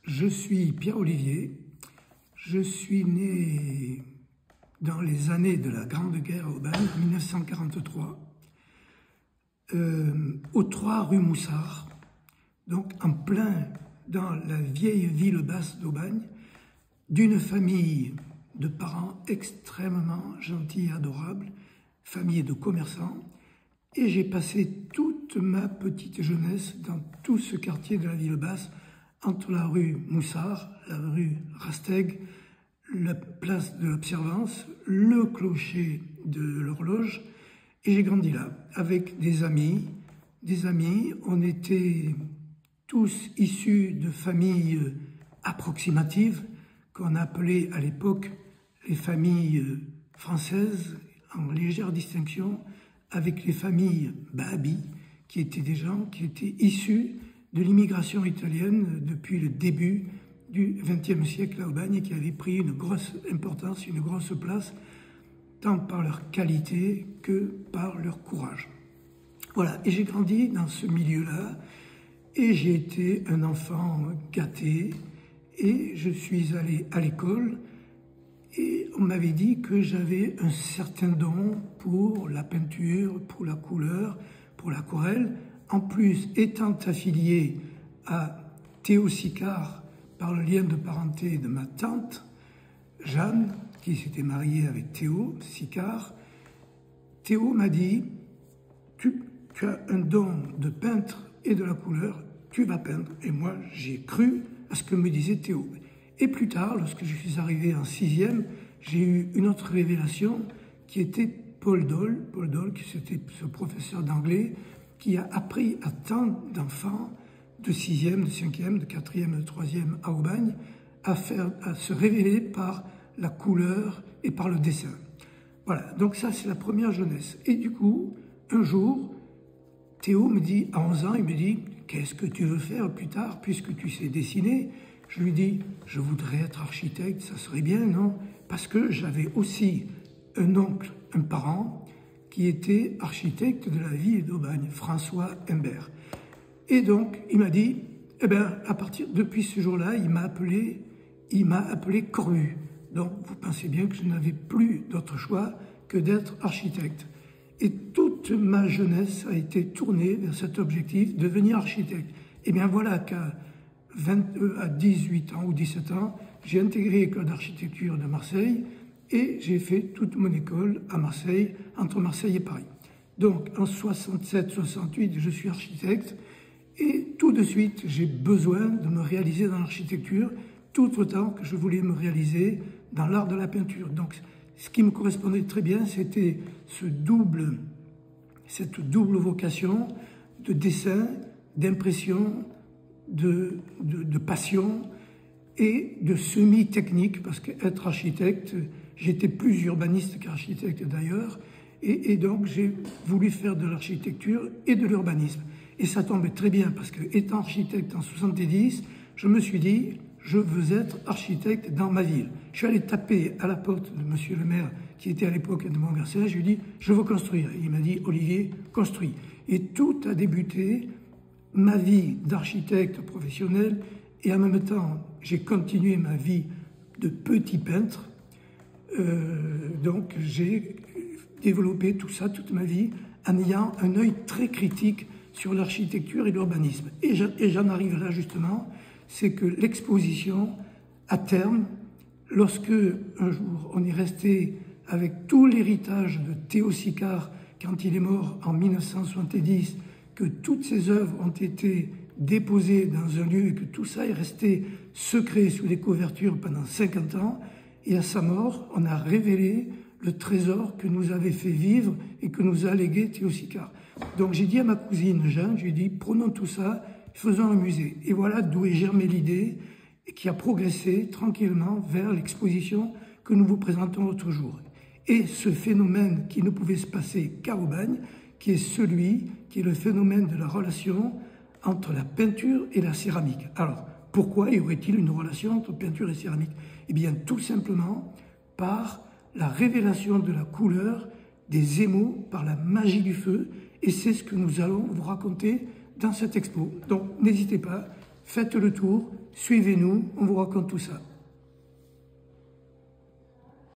Je suis Pierre Olivier, je suis né dans les années de la Grande Guerre à Aubagne, en 1943, au 3 rue Moussard, donc en plein dans la vieille ville basse d'Aubagne, d'une famille de parents extrêmement gentils et adorables, famille de commerçants, et j'ai passé toute ma petite jeunesse dans tout ce quartier de la ville basse, entre la rue Moussard, la rue Rasteg, la place de l'Observance, le clocher de l'horloge, et j'ai grandi là, avec des amis. On était tous issus de familles approximatives, qu'on appelait à l'époque les familles françaises, en légère distinction, avec les familles Bahabi, qui étaient des gens qui étaient issus de l'immigration italienne depuis le début du XXe siècle à Aubagne, et qui avaient pris une grosse importance, une grosse place, tant par leur qualité que par leur courage. Voilà, et j'ai grandi dans ce milieu-là, et j'ai été un enfant gâté, et je suis allé à l'école, et on m'avait dit que j'avais un certain don pour la peinture, pour la couleur, pour l'aquarelle. En plus, étant affilié à Théo Sicard par le lien de parenté de ma tante, Jeanne, qui s'était mariée avec Théo Sicard, Théo m'a dit « Tu as un don de peintre et de la couleur, tu vas peindre. » Et moi, j'ai cru à ce que me disait Théo. Et plus tard, lorsque je suis arrivé en 6e, j'ai eu une autre révélation qui était Paul Dole, qui c'était ce professeur d'anglais qui a appris à tant d'enfants de 6e, de 5e, de 4e, de 3e à Aubagne à se révéler par la couleur et par le dessin. Voilà, donc ça c'est la première jeunesse. Et du coup, un jour, Théo me dit, à 11 ans, il me dit « Qu'est-ce que tu veux faire plus tard puisque tu sais dessiner ?» Je lui dis « Je voudrais être architecte, ça serait bien, non ?» Parce que j'avais aussi un oncle, un parent, qui était architecte de la ville d'Aubagne, François Imbert. Et donc, il m'a dit, eh bien, depuis ce jour-là, il m'a appelé Cornu. Donc, vous pensez bien que je n'avais plus d'autre choix que d'être architecte. Et toute ma jeunesse a été tournée vers cet objectif, devenir architecte. Et bien voilà qu'à 18 ans ou 17 ans, j'ai intégré l'école d'architecture de Marseille et j'ai fait toute mon école à Marseille, entre Marseille et Paris. Donc en 67-68, je suis architecte et tout de suite, j'ai besoin de me réaliser dans l'architecture tout autant que je voulais me réaliser dans l'art de la peinture. Donc ce qui me correspondait très bien, c'était cette double vocation de dessin, d'impression, de passion et de semi-technique, parce qu'être architecte, j'étais plus urbaniste qu'architecte d'ailleurs, et donc j'ai voulu faire de l'architecture et de l'urbanisme. Et ça tombait très bien, parce que étant architecte en 70, je me suis dit, je veux être architecte dans ma ville. Je suis allé taper à la porte de monsieur le maire, qui était à l'époque de Montgarçon, je lui ai dit, je veux construire. Et il m'a dit, Olivier, construis. Et tout a débuté, ma vie d'architecte professionnel, et en même temps, j'ai continué ma vie de petit peintre. Donc, j'ai développé tout ça toute ma vie en ayant un œil très critique sur l'architecture et l'urbanisme. Et j'en arrive là, justement, c'est que l'exposition, à terme, lorsque un jour on est resté avec tout l'héritage de Théo Sicard, quand il est mort en 1970, que toutes ses œuvres ont été déposées dans un lieu et que tout ça est resté secret sous les couvertures pendant 50 ans, et à sa mort, on a révélé le trésor que nous avait fait vivre et que nous a légué Théo Sicard. Donc j'ai dit à ma cousine Jeanne, je lui ai dit, prenons tout ça, faisons un musée. Et voilà d'où est germée l'idée, et qui a progressé tranquillement vers l'exposition que nous vous présentons l'autre jour. Et ce phénomène qui ne pouvait se passer qu'à Aubagne, qui est le phénomène de la relation entre la peinture et la céramique. Alors, pourquoi y aurait-il une relation entre peinture et céramique? Eh bien, tout simplement par la révélation de la couleur des émaux, par la magie du feu, et c'est ce que nous allons vous raconter dans cette expo. Donc, n'hésitez pas, faites le tour, suivez-nous, on vous raconte tout ça.